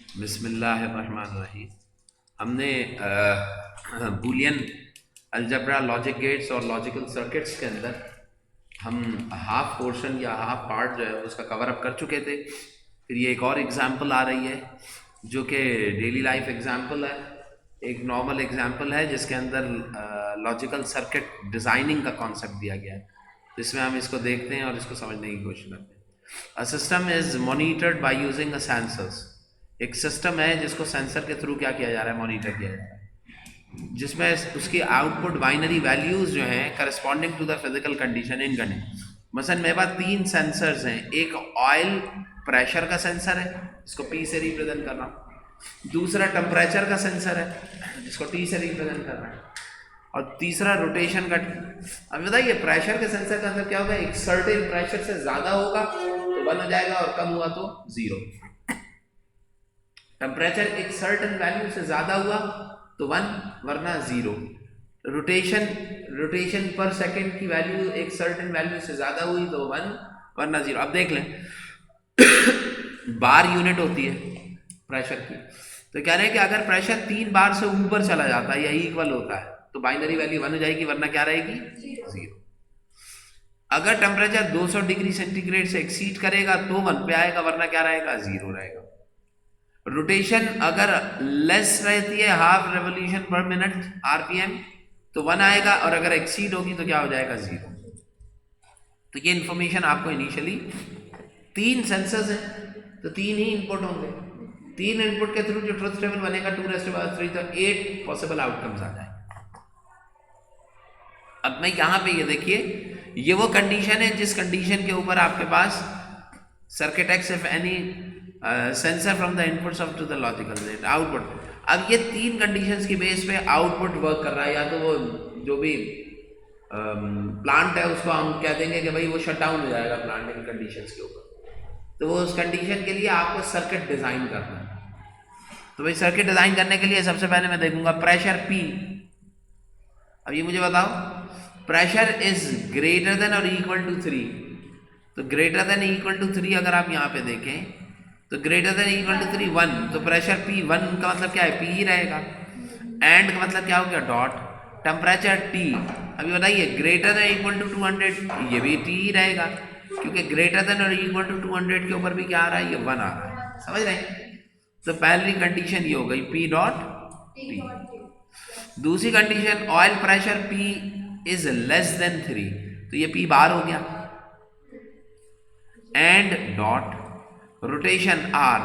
बिस्मिल्लाहिर्रहमानिर्रहीम। हमने Boolean algebra, logic gates और लॉजिकल सर्किट्स के अंदर हम हाफ पोर्शन या हाफ पार्ट जो है उसका कवर अप कर चुके थे। फिर ये एक और एग्जांपल आ रही है जो कि डेली लाइफ एग्जांपल है, एक नॉर्मल एग्जांपल है जिसके अंदर लॉजिकल सर्किट डिज़ाइनिंग का कॉन्सेप्ट दिया गया है। तो इसमें हम इसको देखते हैं और इसको समझने की कोशिश करते हैं। A system is monitored by using a sensors. एक सिस्टम है जिसको सेंसर के थ्रू क्या किया जा रहा है, मॉनिटर किया जा रहा है, जिसमें उसकी आउटपुट बाइनरी वैल्यूज जो हैं corresponding to the physical condition in condition. मसलन मेरे पास 3 सेंसर्स हैं। एक ऑयल प्रेशर का सेंसर है जिसको पी से रिप्रेजेंट कर रहा हूँ, दूसरा टेम्परेचर का सेंसर है जिसको टी से रिप्रेजेंट कर रहा है, और तीसरा रोटेशन का। अब बताइए प्रेशर के सेंसर का अंदर क्या होगा, एक सर्टेन प्रेशर से ज्यादा होगा तो 1 हो जाएगा और कम हुआ तो 0। टेम्परेचर एक सर्टेन वैल्यू से ज्यादा हुआ तो 1 वरना 0। रोटेशन रोटेशन पर सेकंड की वैल्यू एक सर्टेन वैल्यू से ज्यादा हुई तो 1 वरना 0। अब देख लें बार यूनिट होती है प्रेशर की, तो कह रहे हैं कि अगर प्रेशर 3 बार से ऊपर चला जाता है या इक्वल होता है तो बाइनरी वैल्यू 1 हो जाएगी वरना क्या रहेगी, 0। अगर टेम्परेचर 200 डिग्री सेंटीग्रेड से एक्सीड करेगा तो 1 पे आएगा वरना क्या रहेगा, 0 रहेगा। रोटेशन अगर लेस रहती है हाफ रेवोल्यूशन पर मिनट आरपीएम तो 1 आएगा, और अगर एक्सीड होगी तो क्या हो जाएगा, 0। तो ये इंफॉर्मेशन आपको इनिशियली 3 सेंसर्स हैं तो 3 ही इनपुट होंगे। 3 इनपुट के थ्रू जो ट्रुथ टेबल बनेगा 2⁻³ तो 8 पॉसिबल आउटकम्स आ जाएंगे। अब मैं यहां पे ये देखिए, ये वो कंडीशन है जिस कंडीशन के ऊपर आपके पास circuit X if any sensor from the inputs of two the logical gate output. अब ये 3 कंडीशंस की बेस पे आउटपुट वर्क कर रहा है, या तो वो जो भी प्लांट है उसको हम कह देंगे कि भाई वो शट डाउन हो जाएगा प्लांट इन कंडीशंस के ऊपर, तो वो उस कंडीशन के लिए आपको सर्किट डिजाइन करना है। तो भाई सर्किट डिजाइन करने के लिए सबसे पहले मैं देखूंगा प्रेशर पी। अब ये मुझे बताओ, प्रेशर इज ग्रेटर देन और इक्वल टू 3, तो ग्रेटर देन इक्वल टू 3 अगर आप यहाँ पे देखें तो ग्रेटर देन इक्वल टू 3 1, तो प्रेशर पी 1 का मतलब क्या है, पी ही रहेगा। एंड का मतलब क्या हो गया, डॉट। टेम्परेचर टी, अभी बताइए ग्रेटर देन इक्वल टू 200, ये भी टी ही रहेगा क्योंकि ग्रेटर देन और इक्वल टू 200 के ऊपर भी क्या आ रहा है, ये 1 आ रहा है। समझ रहे हैं? तो पहली कंडीशन ये हो गई पी डॉट टी। दूसरी condition oil pressure P is less than 3, तो ये पी बार हो गया। And dot rotation R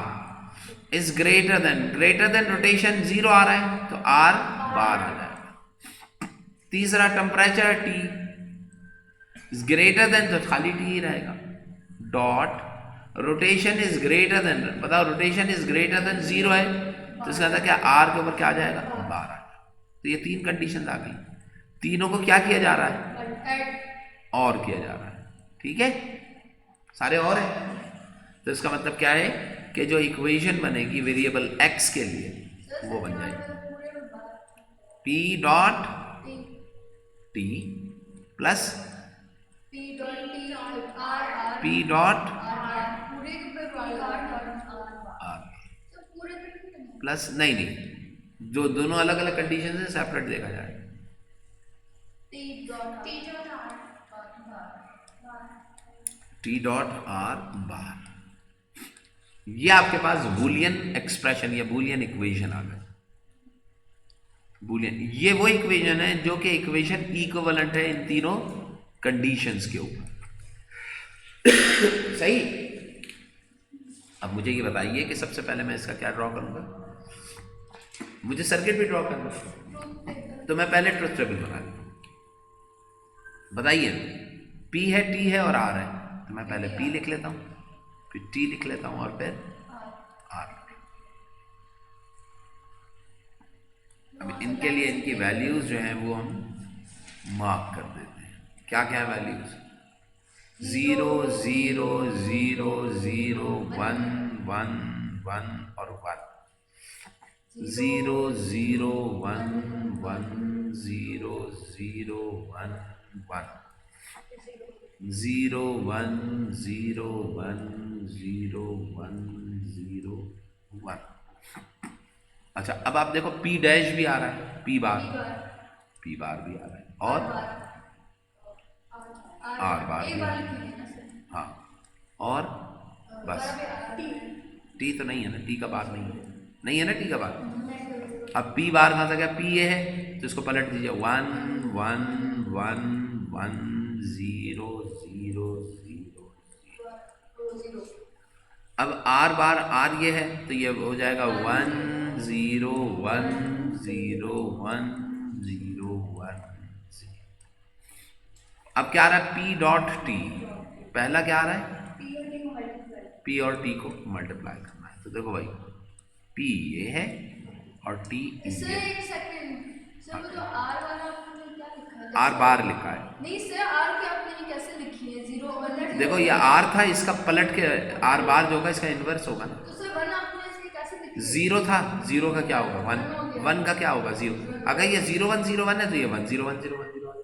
is greater than rotation 0 आ रहा है तो आर बार आ जाएगा। तीसरा temperature T is greater than, तो खाली टी ही रहेगा। Dot rotation is greater than, बताओ रोटेशन इज ग्रेटर देन 0 है तो इसका मतलब क्या, आर के ऊपर क्या आ जाएगा, बार आ जाएगा। तो ये 3 कंडीशन आ गई, तीनों को क्या किया जा रहा है, और किया जा रहा है। ठीक है, सारे और है। तो इसका मतलब क्या है कि जो इक्वेशन बनेगी वेरिएबल एक्स के लिए वो बन जाएगी P dot T plus P dot are plus, नहीं नहीं, जो दोनों अलग अलग कंडीशन है सेपरेट देखा जाएगा। टी डॉट आर बार, ये आपके पास बूलियन एक्सप्रेशन या बूलियन इक्वेशन आ गए। बूलियन ये वो इक्वेशन है जो कि इक्वेशन इक्विवेलेंट है इन तीनों कंडीशंस के ऊपर। सही। अब मुझे ये बताइए कि सबसे पहले मैं इसका क्या ड्रॉ करूंगा, मुझे सर्किट भी ड्रॉ करना है, तो मैं पहले ट्रुथ टेबल बना लूँ। बताइए पी है, टी है और आर है, तो मैं पहले पी लिख लेता हूँ, फिर टी लिख लेता हूँ और फिर आर। अब इनके लिए इनकी वैल्यूज जो हैं वो हम मार्क कर देते हैं। क्या क्या वैल्यूज, 0 0 0 0 1 1 1 और 1, 0 0 1 1 0 0 1 1, 0 1 0 1 0 1 0 1, अच्छा अब आप देखो पी डैश भी आ रहा है, पी बार भी आ रहा है और आर बार भी आ रहा है। हाँ और बस टी तो नहीं है ना, टी का बार नहीं है ना, टी का बार। अब पी बार का क्या, पी ये है तो इसको पलट दीजिए, 1 1 1 1 0 0 0। अब आर बार, आर ये है तो ये हो जाएगा 1 0 1 0 1 0 1 0। अब क्या आ रहा है, पी डॉट टी, पहला क्या आ रहा है, पी और टी को मल्टीप्लाई करना है। तो देखो भाई पी ये है और टी ये है। आर बार लिखा है, नहीं सर आर की आपने कैसे लिखी है, 0 1 देखो ये आर था, इसका पलट के आर बार जो होगा इसका इन्वर्स होगा ना। तो सर 1 आपने इसकी कैसे लिखी है? जीरो था, जीरो का क्या होगा 1, 1 का क्या होगा 0। अगर ये 0 1 0 1 है तो ये 1 0 1 0 1 0 1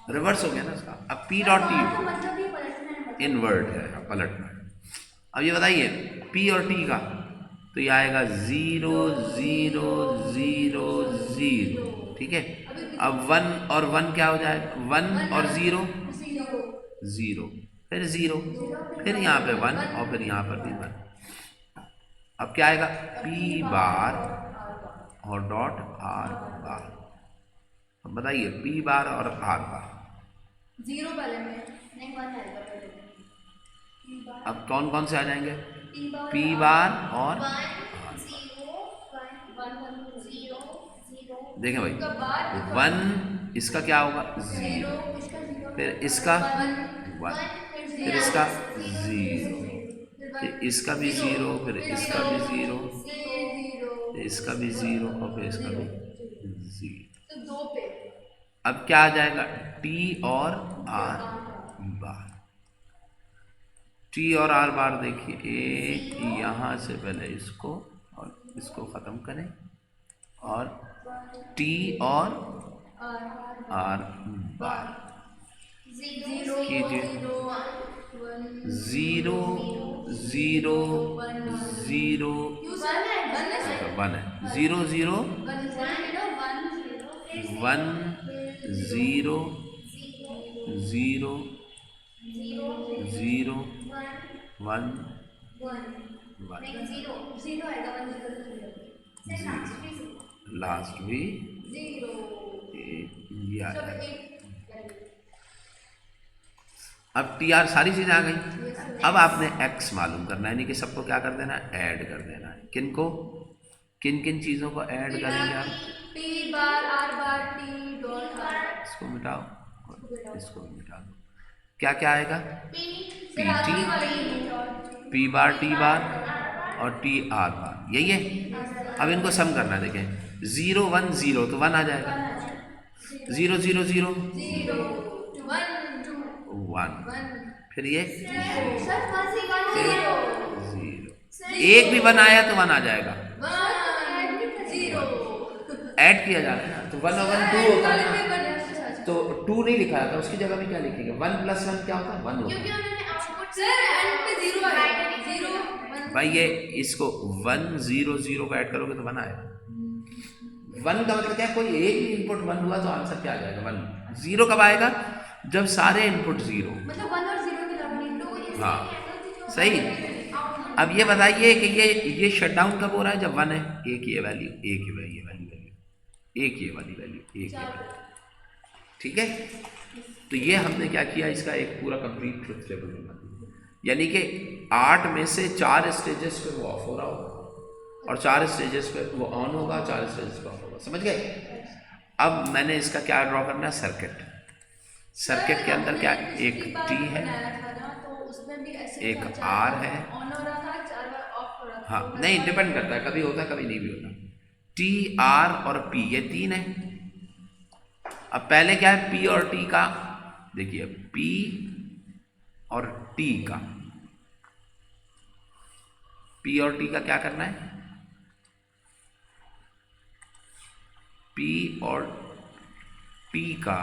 रिवर्स हो गया ना इसका। अब पी डॉट टी मतलब ये पलटना है, इनवर्ट है, पलटना है। अब ये बताइए पी और टी का, तो ये आएगा 0 0 0 0, ठीक है। अब 1 और 1 क्या हो जाएगा, 1 और 0 0, फिर 0, फिर यहाँ पे 1 और फिर यहाँ पर भी 1। अब क्या आएगा, पी बार और डॉट आर बार। अब बताइए पी बार और आर बार, 0 पहले में नहीं 1 आएगा पहले। अब कौन कौन से आ जाएंगे, पी बार और देखें भाई 1 इसका क्या होगा 0, फिर इसका 1, फिर इसका 0, फिर इसका भी 0, फिर इसका भी 0, फिर इसका भी 0 और फिर इसका भी 0। अब क्या आ जाएगा, टी और आर बार, टी और आर बार। देखिए एक यहाँ से पहले इसको और इसको ख़त्म करें और टी और आर बार कीजिए, 0 0 0 1 है, 0 0 1 0 0 0 1 1 लास्ट भी ये आ जाएगा। अब टी आर सारी चीजें आ गई। अब आपने एक्स मालूम करना है, यानी कि सबको क्या कर देना है, ऐड कर देना है। किन को, किन किन चीजों को ऐड करेंगे आप, P bar are bar T dot are, इसको मिटाओ और इसको मिटा दो। क्या क्या आएगा, पी टी, पी बार टी बार और टी आर बार, यही है। अब इनको सम करना है, देखें 0 1 0 तो 1 आ जाएगा, 0 0 0 1, फिर ये 0, एक भी 1 आया तो 1 आ जाएगा, ऐड किया जाता है ना, तो 1 और 1 2 होता है ना, तो 2 नहीं लिखा था, उसकी जगह में क्या लिखेंगे, 1 + 1 क्या होता है 1 होता है। भाई ये इसको 1 0 0 को ऐड करोगे तो 1 आएगा। 1 का मतलब क्या है, कोई एक भी इनपुट 1 हुआ तो आंसर क्या आ जाएगा 1। 0 कब आएगा, जब सारे इनपुट 0, मतलब 1 और 0 के लॉग, हाँ सही। अब ये बताइए कि ये शटडाउन कब हो रहा है, जब 1 है, एक ये वैल्यू, एक ये वैल्यू, एक ये वाली वैल्यू, एक ये वैल्यू, ठीक है। तो ये हमने क्या किया, इसका एक पूरा कंप्लीट ट्रुथ टेबल बना दिया, यानी कि 8 में से 4 स्टेजेस पे वो ऑफ हो रहा होगा और 4 स्टेजेस पे वो ऑन होगा, 4 स्टेजेस पे ऑफ होगा, समझ गए। अब मैंने इसका क्या ड्रॉ करना है, सर्किट। सर्किट के अंदर क्या, एक टी है, एक आर है, हाँ नहीं डिपेंड करता है, कभी होता है कभी नहीं भी होता। टी आर और पी ये 3 है। अब पहले क्या है, पी और टी का, देखिए पी और टी का, पी और टी का क्या करना है, पी और टी का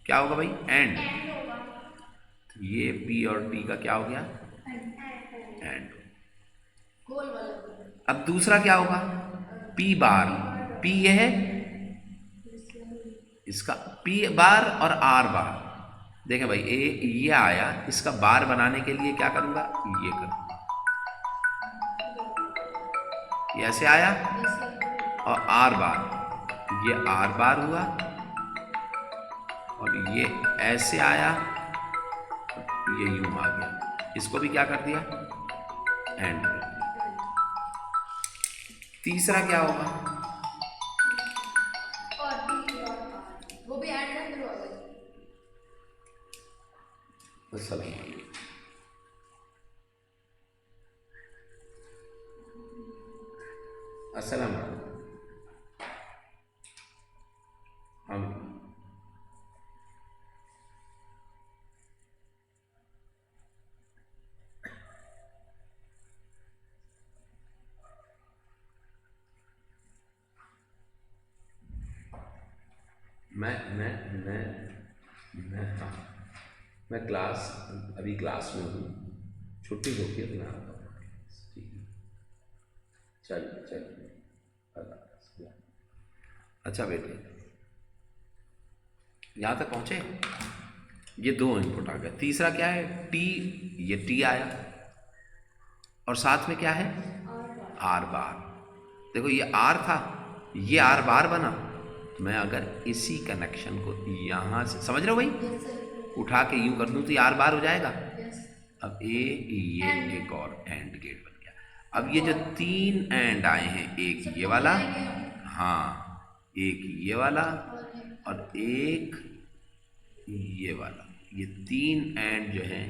क्या होगा भाई, एंड। ये पी और टी का क्या हो गया, एंड। अब दूसरा क्या होगा, पी बार, पी ये है इसका पी बार और आर बार। देखें भाई ये आया, इसका बार बनाने के लिए क्या करूंगा, ये करूंगा, ये ऐसे आया, और आर बार, ये आर बार हुआ, और ये ऐसे आया, ये यूं आ गया, इसको भी क्या कर दिया, एंड कर दिया। तीसरा क्या होगा, वो भी एंड में शुरू हो गई। तो सब अस्सलाम हम हाँ, मैं क्लास, अभी क्लास में हूँ, छुट्टी होती है तो मैं आता हूँ। ठीक है, चलिए चलिए, अच्छा बेटे यहाँ तक पहुँचे, ये दो इनपुट आ गए। तीसरा क्या है, टी, ये टी आया, और साथ में क्या है, आर बार। देखो ये आर था, ये आर बार बना, तो मैं अगर इसी कनेक्शन को यहाँ से, समझ रहे हो भाई, उठा के यूं कर दूं तो ये आर बार हो जाएगा। अब ये एक और एंड गेट बन गया। अब ये जो तीन एंड आए हैं, एक ये वाला, हाँ, एक ये वाला, और एक ये वाला, ये तीन एंड जो हैं,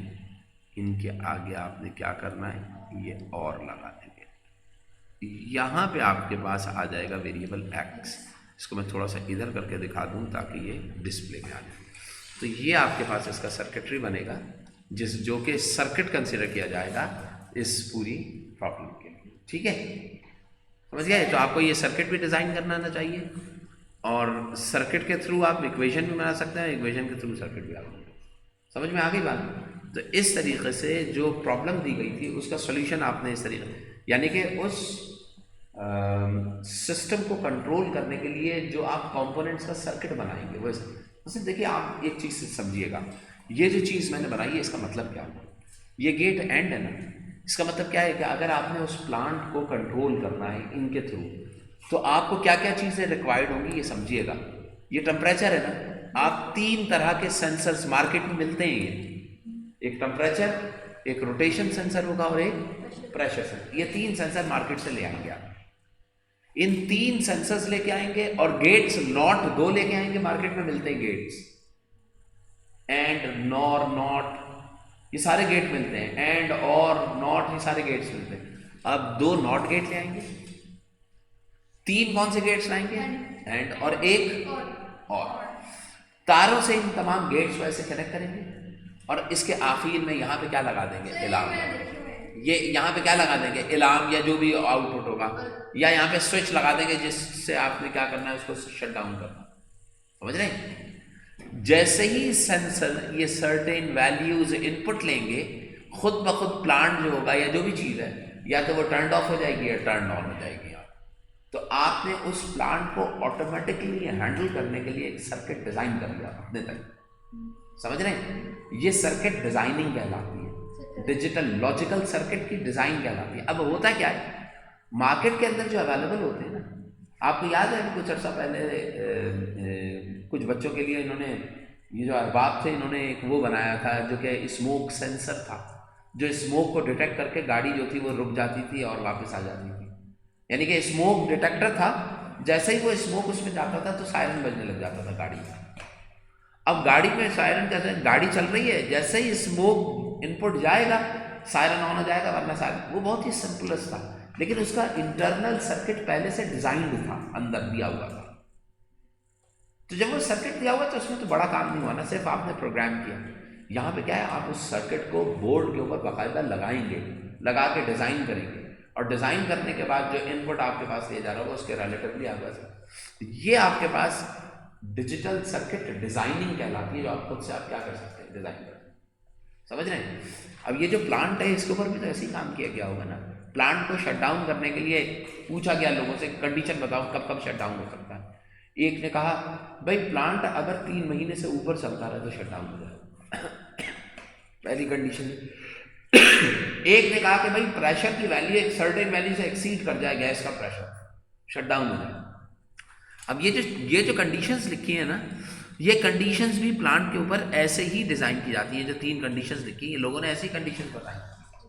इनके आगे आपने क्या करना है, ये और लगा देंगे। यहाँ पे आपके पास आ जाएगा वेरिएबल एक्स। इसको मैं थोड़ा सा इधर करके दिखा दूँ ताकि ये डिस्प्ले में आ जाए। तो ये आपके पास इसका सर्किटरी बनेगा, जो कि सर्किट कंसिडर किया जाएगा इस पूरी प्रॉब्लम के लिए। ठीक है, समझ गए। तो आपको ये सर्किट भी डिज़ाइन करना आना चाहिए, और सर्किट के थ्रू आप इक्वेशन भी बना सकते हैं, इक्वेशन के थ्रू सर्किट भी आप, समझ में आ गई बात। तो इस तरीके से जो प्रॉब्लम दी गई थी उसका सोल्यूशन आपने इस तरीके, यानी कि उस सिस्टम को कंट्रोल करने के लिए जो आप कंपोनेंट्स का सर्किट बनाएंगे वैसे देखिए, आप एक चीज़ से समझिएगा, ये जो चीज़ मैंने बनाई है इसका मतलब क्या हुआ, ये गेट एंड है ना, इसका मतलब क्या है कि अगर आपने उस प्लांट को कंट्रोल करना है इनके थ्रू, तो आपको क्या क्या चीज़ें रिक्वायर्ड होंगी ये समझिएगा। ये टेम्परेचर है ना, आप तीन तरह के सेंसर्स मार्केट में मिलते हैं, ये एक टेम्परेचर, एक रोटेशन सेंसर होगा और एक प्रेशर सेंसर। ये तीन सेंसर मार्केट से ले आएंगे आप, इन तीन सेंसर्स लेके आएंगे, और गेट्स नॉट दो लेके आएंगे, मार्केट में मिलते हैं गेट्स, एंड नॉर नॉट, ये सारे गेट मिलते हैं, एंड और नॉट, ये सारे गेट्स मिलते हैं। अब दो नॉट गेट ले आएंगे, तीन कौन से गेट्स लाएंगे, एंड, और एक और तारों से इन तमाम गेट्स को ऐसे कनेक्ट करेंगे, और इसके आखिर में यहाँ पे क्या लगा देंगे, अलार्म। ये यहाँ पे क्या लगा देंगे, अलार्म, या जो भी आउटपुट होगा, या यहाँ पे स्विच लगा देंगे जिससे आपने क्या करना है, उसको शट डाउन करना। समझ रहे हैं। जैसे ही सेंसर ये सर्टेन वैल्यूज इनपुट लेंगे, खुद ब खुद प्लांट जो होगा या जो भी चीज़ है, या तो वो टर्न ऑफ हो जाएगी या टर्न ऑन हो जाएगी। तो आपने उस प्लांट को ऑटोमेटिकली हैंडल करने के लिए एक सर्किट डिजाइन कर लिया अपने तक। समझ रहे हैं, ये सर्किट डिजाइनिंग कहलाती है, डिजिटल लॉजिकल सर्किट की डिजाइन कहलाती है। अब होता क्या है, मार्केट के अंदर जो अवेलेबल होते हैं ना, आपको याद है कुछ अर्सा पहले कुछ बच्चों के लिए इन्होंने, ये जो अरबाब थे, इन्होंने एक वो बनाया था जो कि स्मोक सेंसर था, जो स्मोक को डिटेक्ट करके गाड़ी जो थी वो रुक जाती थी और वापस आ जाती थी। यानी कि स्मोक डिटेक्टर था, जैसे ही वो स्मोक उसमें जाता था तो सायरन बजने लग जाता था गाड़ी का। अब गाड़ी में सायरन कैसे, गाड़ी चल रही है, जैसे ही स्मोक इनपुट जाएगा सायरन ऑन हो जाएगा, वरना सायरन। वो बहुत ही सिंपलेस्ट था, लेकिन उसका इंटरनल सर्किट पहले से डिजाइंड था, अंदर दिया हुआ था। तो जब वो सर्किट दिया हुआ तो उसमें तो बड़ा काम नहीं हुआ ना, सिर्फ आपने प्रोग्राम किया। यहाँ पे क्या है, आप उस सर्किट को बोर्ड के ऊपर बाकायदा लगाएंगे, लगा के डिजाइन करेंगे, और डिजाइन करने के बाद जो इनपुट आपके पास दिया जा रहा होगा उसके रिलेटिवली आपके पास, ये आपके पास डिजिटल सर्किट डिजाइनिंग कहलाती है, जो आप खुद से आप क्या कर सकते हैं, डिजाइन कर। समझ रहे हैं। अब ये जो प्लांट है इसके ऊपर भी तो ऐसे ही काम किया गया होगा ना, प्लांट को शट डाउन करने के लिए पूछा गया लोगों से कंडीशन बताओ कब कब शट डाउन हो सकता है। एक ने कहा भाई प्लांट अगर 3 महीने से ऊपर चलता रहे तो शट डाउन हो जाए, पहली कंडीशन। एक ने कहा कि भाई प्रेशर की वैल्यू एक सर्टेन वैल्यू से एक्सीड कर जाए गैस का प्रेशर, शट डाउन हो जाए। अब ये जो कंडीशंस लिखी है ना, ये कंडीशंस भी प्लांट के ऊपर ऐसे ही डिज़ाइन की जाती हैं। जो 3 कंडीशंस लिखी हैं लोगों ने ऐसी कंडीशन बताई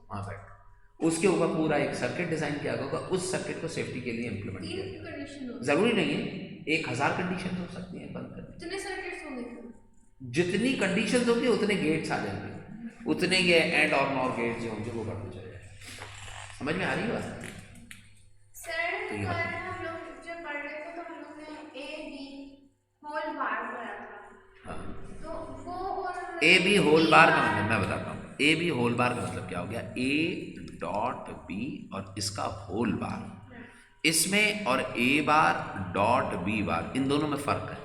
वहाँ पर, उसके ऊपर पूरा एक सर्किट डिज़ाइन किया होगा, उस सर्किट को सेफ्टी के लिए इम्प्लीमेंट किया। ज़रूरी नहीं है 1000 कंडीशन हो सकती हैं बंद करने, कितने सर्किट्स होंगे? जितनी कंडीशन होगी उतने गेट्स आ जाएंगे, उतने ये एंड और नॉर गेट्स जो होंगे वो बढ़ते चले जाएंगे। समझ में आ रही बात? सर हम लोग जब पढ़ रहे थे तो हम लोग ने ए बी होल बार पढ़ा था। हाँ, तो वो ए बी होल बार का मतलब मैं बताता हूँ। ए बी होल बार का मतलब क्या हो गया, ए डॉट बी और इसका होल बार, इसमें और ए बार डॉट बी बार, इन दोनों में फर्क है।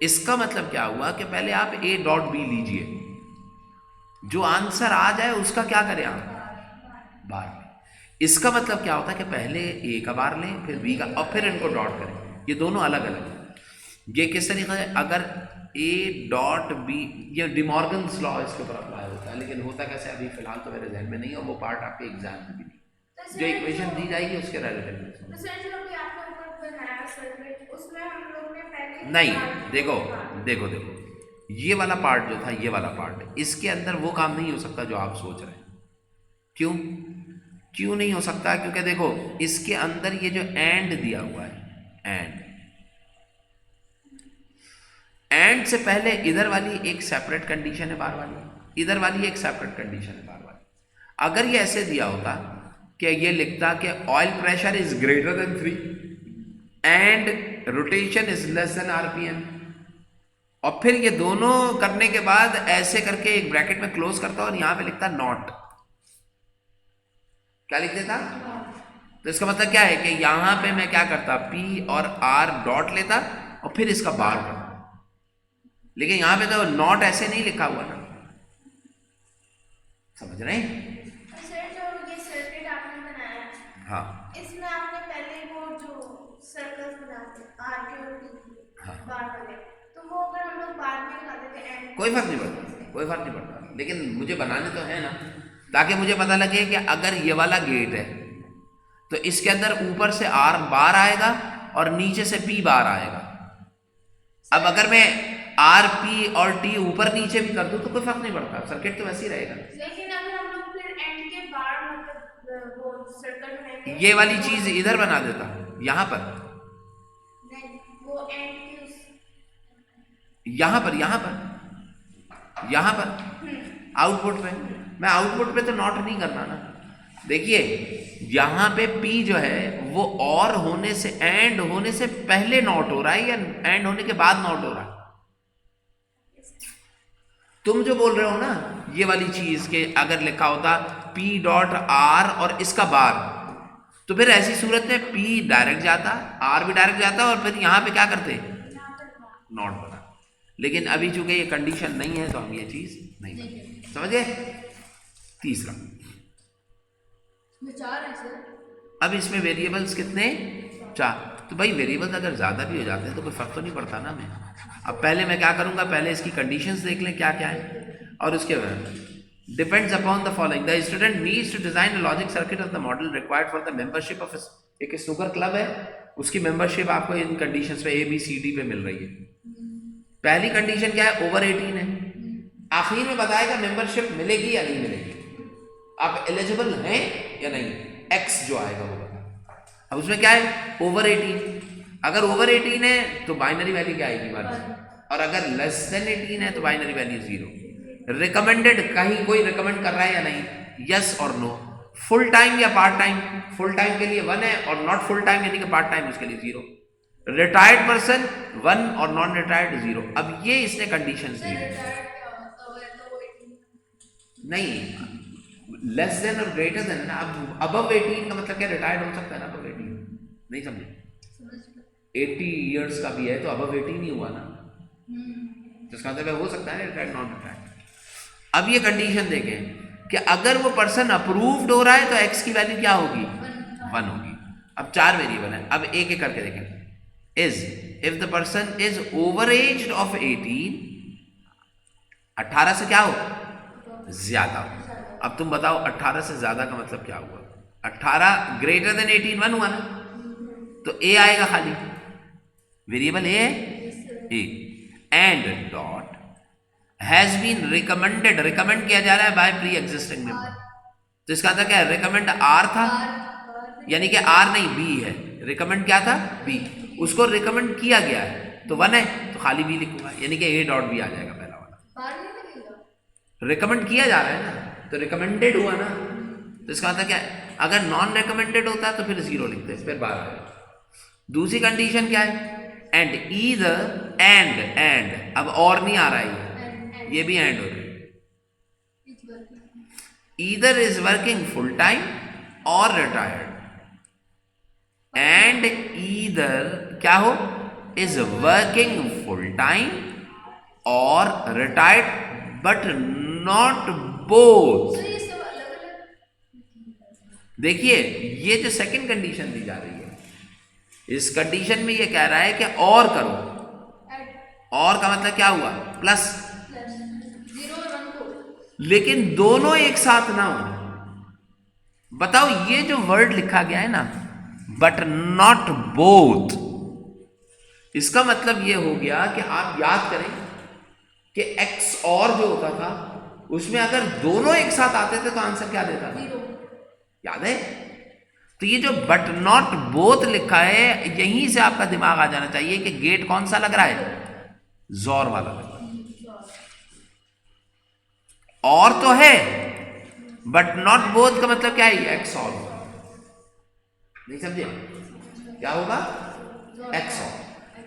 इसका मतलब क्या हुआ कि पहले आप ए डॉट बी लीजिए, जो आंसर आ जाए उसका क्या करें आप बार में। इसका मतलब क्या होता है कि पहले ए का बार लें फिर बी का और फिर इनको डॉट करें, ये दोनों अलग अलग हैं। ये किस तरीके से, अगर ए डॉट बी, ये डिमॉर्गन्स लॉ इसके ऊपर अप्लाई होता है, लेकिन होता कैसे अभी फिलहाल तो मेरे जहन में नहीं है, वो पार्ट आपके एग्जाम में भी नहीं, जो इक्वेशन दी जाएगी उसके रिलेटेड नहीं। देखो देखो देखो, ये वाला पार्ट जो था, ये वाला पार्ट, इसके अंदर वो काम नहीं हो सकता जो आप सोच रहे हैं। क्यों क्यों नहीं हो सकता? क्योंकि देखो इसके अंदर ये जो एंड दिया हुआ है, एंड से पहले इधर वाली एक सेपरेट कंडीशन है बार वाली, इधर वाली एक सेपरेट कंडीशन है बार वाली। अगर ये ऐसे दिया होता कि ये लिखता कि oil pressure is greater then 3 and rotation is less then RPM, और फिर ये दोनों करने के बाद ऐसे करके एक ब्रैकेट में क्लोज करता और यहां पे लिखता नॉट, क्या लिख देता? तो इसका मतलब क्या है कि यहां पे मैं क्या करता, पी और आर डॉट लेता और फिर इसका बार करता, लेकिन यहां पे तो नॉट ऐसे नहीं लिखा हुआ ना, समझ रहे हैं? सर जो ये सर्किट आपने बनाया, हाँ, इसमें आपने पहले वो जो सर्कल्स बनाते हैं आर के और टी के, हाँ, बार वाले, तो वो अगर हम लोग बाद में लगाते थे एंड, कोई फर्क नहीं पड़ता, कोई फर्क नहीं पड़ता, लेकिन मुझे बनाने तो है ना, ताकि मुझे पता लगे कि अगर ये वाला गेट है तो इसके अंदर ऊपर से आर बार आएगा और नीचे से पी बार आएगा। अब अगर मैं आर पी और टी ऊपर नीचे भी कर दूं तो कोई फर्क नहीं पड़ता, सर्किट तो वैसे ही रहेगा। लेकिन अगर हम लोग फिर एंड के बार मतलब वो सर्कल बनाएंगे, ये वाली चीज इधर बना देता यहां पर, नहीं वो एंड के उस यहां पर आउटपुट पे, मैं आउटपुट पे तो नॉट नहीं करना ना। देखिए यहां पे P जो है वो और होने से, एंड होने से पहले नॉट हो रहा है या एंड होने के बाद नॉट हो रहा है? तुम जो बोल रहे हो ना ये वाली चीज के, अगर लिखा होता P डॉट आर और इसका बार, तो फिर ऐसी सूरत में P डायरेक्ट जाता, R भी डायरेक्ट जाता और फिर यहां पे क्या करते, नॉट बना। लेकिन अभी चूंकि ये कंडीशन नहीं है तो हम ये चीज नहीं करते, समझ गए? तीसरा, विचार है सर। अब इसमें वेरिएबल्स कितने, 4। तो भाई वेरिएबल्स अगर ज़्यादा भी हो जाते हैं तो कोई फर्क तो नहीं पड़ता ना। मैं अब पहले मैं क्या करूँगा, पहले इसकी कंडीशंस देख लें क्या क्या है, और उसके बाद depends upon the following, the student needs to design a logic circuit of the model required for the membership of एक स्नूकर क्लब है, उसकी मेंबरशिप आपको इन कंडीशंस पे ABCD पे मिल रही है। पहली कंडीशन क्या है, ओवर 18 है। आखिर में बताएगा मेंबरशिप मिलेगी या नहीं मिलेगी, आप एलिजिबल हैं या नहीं, एक्स जो आएगा वो बता। अब उसमें क्या है, ओवर 18, अगर ओवर 18 है तो बाइनरी वैल्यू क्या आएगी 1, और अगर लेस देन 18 है तो बाइनरी वैल्यू 0। रिकमेंडेड, कहीं कोई रिकमेंड कर रहा है या नहीं, यस और नो। फुल टाइम या पार्ट टाइम, फुल टाइम के लिए 1 है और नॉट फुल टाइम यानी कि पार्ट टाइम उसके लिए 0। रिटायर्ड पर्सन 1 और नॉन रिटायर्ड 0। अब ये इसने कंडीशंस दी नहीं, लेस देन और ग्रेटर देन ना। अब अबव 18 का मतलब क्या, रिटायर्ड हो सकता है ना अबव 18, नहीं समझे? 80 इयर्स का भी है तो अबव 18 ही हुआ ना, जिसका मतलब हो सकता है रिटायर्ड नॉन रिटायर्ड। अब ये कंडीशन देखें, कि अगर वो पर्सन अप्रूव्ड हो रहा है तो एक्स की वैल्यू क्या होगी, 1 होगी। अब 4 वेरिएबल है, अब एक एक करके देखें। Is if the person is over age of 18, 18 से क्या हो, ज्यादा हो। अब तुम बताओ 18 से ज्यादा का मतलब क्या हुआ? 18 ग्रेटर देन 18 1 हुआ ना, तो ए आएगा खाली, वेरिएबल ए है, A. And dot has been recommended, recommend किया जा रहा है बाय प्री एग्जिस्टिंग मेंबर, तो इसका मतलब क्या है, रिकमेंड आर था, यानी कि आर नहीं बी है, रिकमेंड क्या था, बी, उसको रिकमेंड किया गया है तो 1 है, तो खाली बी लिखूंगा, यानी कि ए डॉट बी आ जाएगा पहला वाला। रिकमेंड किया जा रहा है ना, तो रिकमेंडेड हुआ ना, तो इसका मतलब क्या है, अगर नॉन रिकमेंडेड होता तो फिर 0 लिखते, फिर बार आएगा। दूसरी कंडीशन क्या है, एंड ईदर, एंड अब और नहीं आ रहा है, ये भी एंड हो रहा है, either is working full time और रिटायर्ड, एंड ईदर क्या हो, इज वर्किंग फुल टाइम और रिटायर्ड बट नॉट बोथ। देखिए ये जो सेकंड कंडीशन दी जा रही है, इस कंडीशन में ये कह रहा है कि और करो, और का मतलब क्या हुआ, प्लस, लेकिन दोनों एक साथ ना हो। बताओ ये जो वर्ड लिखा गया है ना, बट नॉट बोथ, इसका मतलब ये हो गया कि आप याद करें कि एक्स और जो होता था उसमें अगर दोनों एक साथ आते थे तो आंसर क्या देता था, याद है? तो ये जो बट नॉट बोथ लिखा है, यहीं से आपका दिमाग आ जाना चाहिए कि गेट कौन सा लग रहा है, जोर वाला लग रहा है। और तो है, बट नॉट बोथ का मतलब क्या है, एक्स और, नहीं समझे क्या होगा, एक्स और,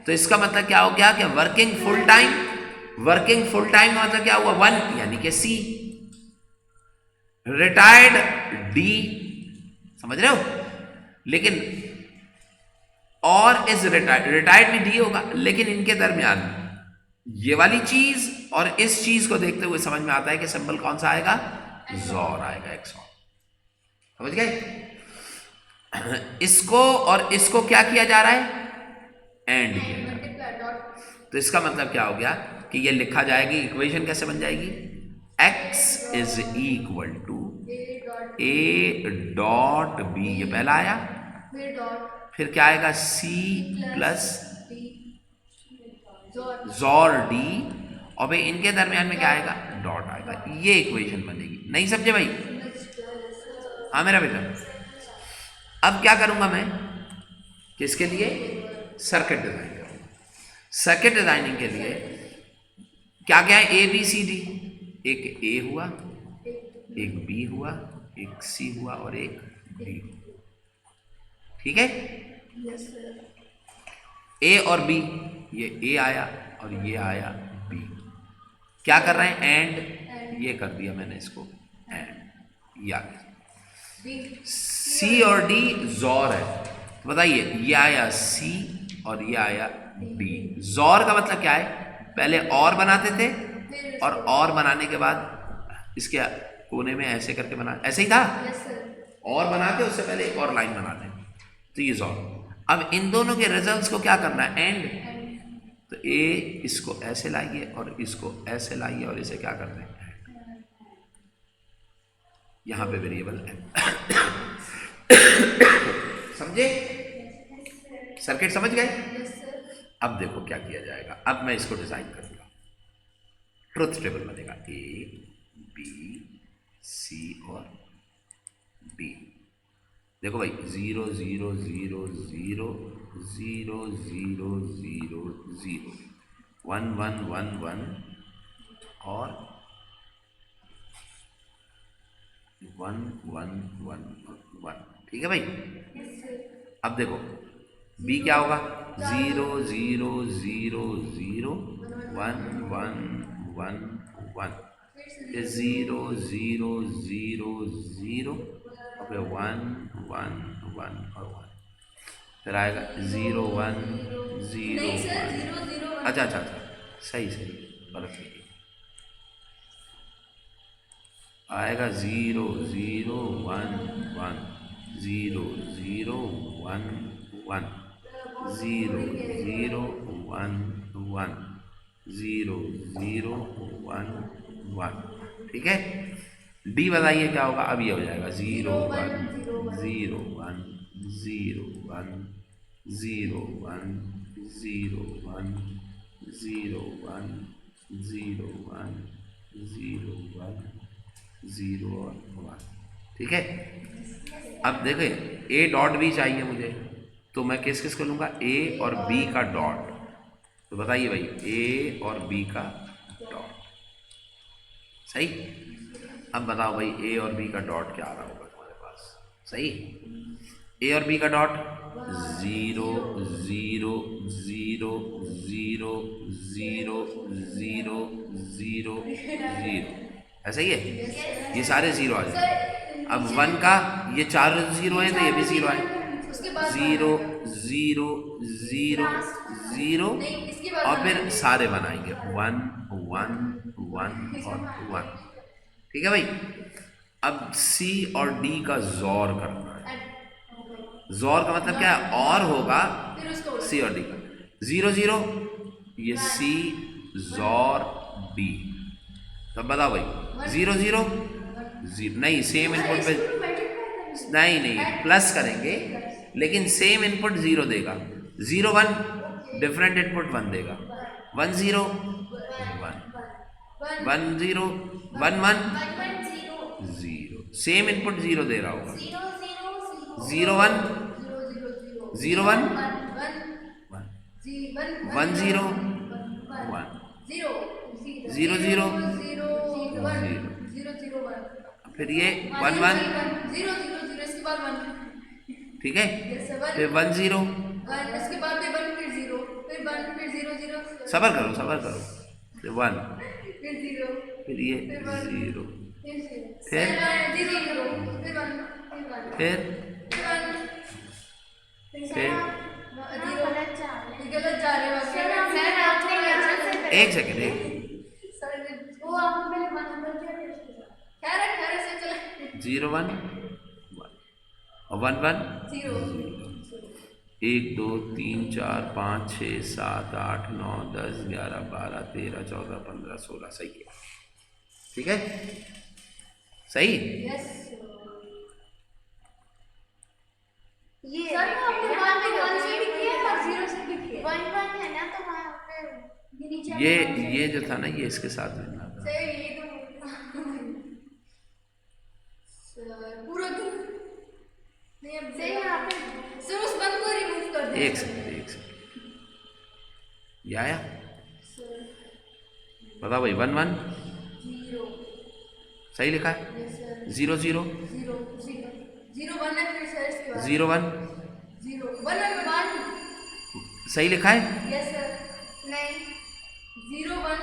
तो इसका मतलब क्या हो गया कि working full time, working full time का मतलब क्या हुआ, 1 यानी कि सी, रिटायर्ड डी, समझ रहे हो? लेकिन और इज रिटायर्ड, रिटायर्ड भी डी होगा, लेकिन इनके दरमियान ये वाली चीज और इस चीज को देखते हुए समझ में आता है कि सिंबल कौन सा आएगा, जोर आएगा, एक्स और, समझ गए? इसको और इसको क्या किया जा रहा है, एंड किया जा रहा है, तो इसका मतलब क्या हो गया कि ये लिखा जाएगी, इक्वेशन कैसे बन जाएगी, x is equal to A dot B, ये पहला आया, फिर क्या आएगा, c प्लस जोर डी, और भाई इनके दरमियान में क्या आएगा, डॉट आएगा, ये इक्वेशन बनेगी। नहीं समझे भाई? हाँ मेरा बेटा, अब क्या करूंगा मैं, किसके लिए, सर्किट डिजाइन करूंगा। सर्किट डिजाइनिंग के लिए क्या क्या है, ए बी सी डी, एक ए हुआ, एक बी हुआ, एक सी हुआ और एक डी, ठीक है? ए और बी, ये ए आया और ये आया बी, क्या कर रहे हैं, एंड, ये कर दिया मैंने इसको एंड, या सी और डी जोर है, तो बताइए ये आया सी और ये आया डी। जोर का मतलब क्या है, पहले और बनाते थे और बनाने के बाद इसके कोने में ऐसे करके बना, ऐसे ही था, और बना के उससे पहले एक और लाइन बनाते, तो ये जोर। अब इन दोनों के रिजल्ट्स को क्या करना है, एंड, तो ए इसको ऐसे लाइए और इसको ऐसे लाइए और इसे क्या करते हैं, यहां पे वेरिएबल है। समझे? सर्किट समझ गए? अब देखो क्या किया जाएगा, अब मैं इसको डिजाइन करूंगा, ट्रुथ टेबल बनेगा, ए बी सी और डी। देखो भाई 0 0 0 0 0 0 0 0 1 1 1 1 और 1 1 1 1, ठीक है भाई? अब देखो बी क्या होगा, 0 0 0 0 1 1 1 1, 0 0 0 0 और फिर 1 1 1 और 1, फिर आएगा 0 1 0 1, अच्छा अच्छा अच्छा, सही सही, गलत नहीं, आएगा 0 0 1 1 0 0 1 1 0 0 1 1 0 0 1 1। ठीक है, डी बताइए क्या होगा। अब ये हो जाएगा 0 1 0 1 0 1 0 1 0 1 0 1 0 1 0 1 0 और 1। ठीक है, अब देखिए ए डॉट भी चाहिए मुझे, तो मैं किस किस को लूँगा, ए और बी का डॉट। तो बताइए भाई ए और बी का डॉट, सही। अब बताओ भाई ए और बी का डॉट क्या आ रहा होगा तुम्हारे पास, सही। ए और बी का डॉट 0 0 0 0 0 0 0 0, ऐसा ही है, ये सारे 0 आ जाए। अब 1 का ये 4 0 है तो ये भी 0 है, 0 0 0 0 और फिर सारे बनाएंगे 1 1 1 और 1। ठीक है भाई, अब सी और डी का जोर करना है। जोर का मतलब क्या है, और होगा सी और डी का 0 0, ये सी जोर डी। तब बताओ भाई 0 0 0, नहीं सेम इनपुट पे, नहीं प्लस करेंगे लेकिन सेम इनपुट 0 देगा। 0 1 डिफरेंट इनपुट 1 देगा, 1 0 1 1 0 1 1 0, सेम इनपुट 0 दे रहा होगा। 0 1 0 1 1 0 1 0 0 0, फिर ये 1 1, ठीक है, फिर 1 0, सबर करो, फिर 1, फिर ये 0, फिर गलत जा रहे हो सर, आपने यहाँ से एक सेकेंड, वो आपने पहले 1 नंबर किया फिर उसके साथ खैर से चले 0 1 और 1 1 0, 1 2 3 4 5 6 7 8 9 10 11 12 13 14 15 16, सही है। ठीक है, सही। ये सर आपने 1 से भी किया और 0 से भी किया, 1 1 है ना, तो वहाँ पे ये जो था ना, ये इसके साथ मिलना था। सर ये तो सर पूरा नहीं, अब सही यहाँ पे सर उस 1 को रिमूव कर दे। एक सेकंड, ये आया, बताओ भाई 1 1 0 सही लिखा है, 0 0 0 1 है, फिर सर इसके बाद 0 1 0 1 1 सही लिखा है। यस सर, नहीं 0 1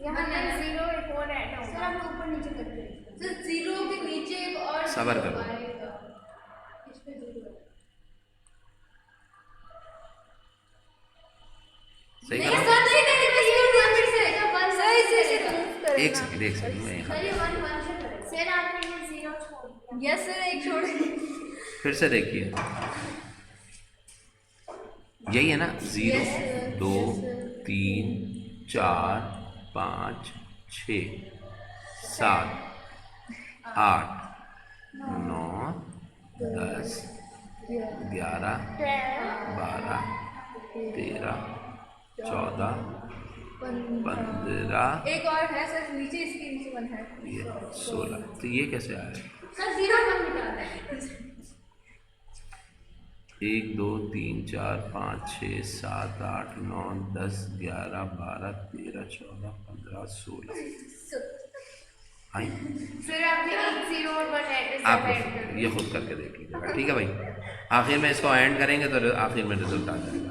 यहाँ पे 0 एक और ऐड होगा सर, आप ऊपर नीचे करते हैं सर, 0 के नीचे एक और सबर करो, इस पे 0 सही नहीं करो। सर, नहीं एक सेकंड मैं यहाँ सर, 1 1 से करें सर, आपने ये 0 छोड़ दिया। यस सर, एक छोड़ फिर से देखिए, यही है ना, 0 2 3 4 5 6 7 8 9 10 11 12 13 14 15, एक और है सर, नीचे इसके नीचे 1 है, ये 16। तो ये कैसे आया सर 0 1 निकालना है। 1 2 3 4 5 6 7 8 9 10 11 12 13 14 15 16 आई। सर आपने 0 और 1 ऐड आप ये खुद करके देख लीजिएगा, ठीक है भाई। आखिर में इसको एंड करेंगे तो आखिर में रिजल्ट आ जाएगा।